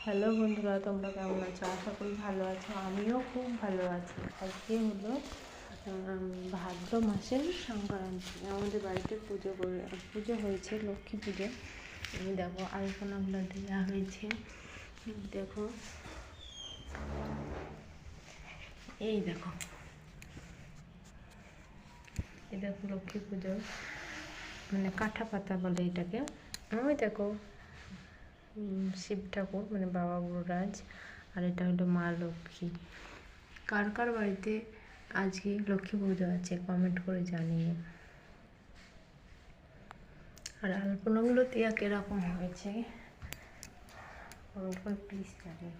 Hello বন্ধুরা, তোমরা কেমন আছো? আশা করি ভালো আছো। আমিও খুব ভালো আছি। আজকে হলো ভাদ্র মাসের সংক্রান্তি। আমাদের বাড়িতে পুজো হয়েছে, লক্ষ্মী পুজো। দেখো আলপনাগুলো দেওয়া হয়েছে। দেখো এই দেখো লক্ষ্মী পুজো মানে কাঁঠা পাতা বলে এটাকে। ওই দেখো শিব ঠাকুর মানে বাবা গুরুরাজ, আর এটা হলো মা লক্ষ্মী। কার কার বাড়িতে আজকে লক্ষ্মী পুজো আছে কমেন্ট করে জানিয়ে। আর আলপনাগুলো দেওয়া কীরকম হয়েছে কমেন্ট করে প্লিজ জানিয়ে।